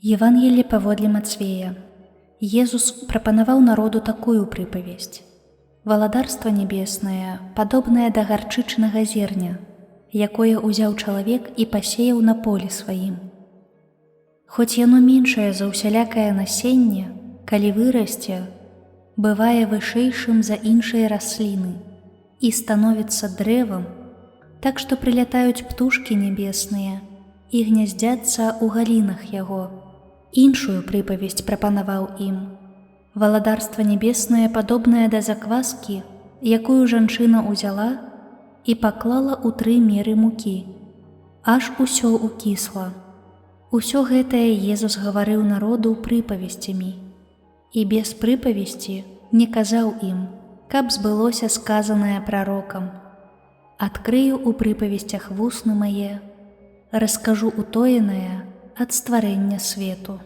Евангелие паводле Мацвея. Езус прапанаваў народу такую прыпавесць. Валадарства небеснае, падобнае да гарчычнага зерня, якое ўзяў чалавек і пасеяў на полі сваім. Хоць яно меншае за ўсялякае насенне, калі вырасце, бывае вышэйшым за іншыя расліны і становіцца дрэвам, так што прылятаюць птушкі небесныя і гняздзяцца ў галінах яго. Іншую прыпавесць прапанаваў ім. Валадарства небеснае падобнае да закваскі, якую жанчына ўзяла і паклала ў 3 меры мукі, аж усё ўкісла. Усё гэтае Езус гаварыў народу прыпавесцямі, і без прыпавесці не казаў ім, каб збылося сказанае прарокам. Адкрыю ў прыпавесцях вусны мае, раскажу утоенае ад стварэння свету.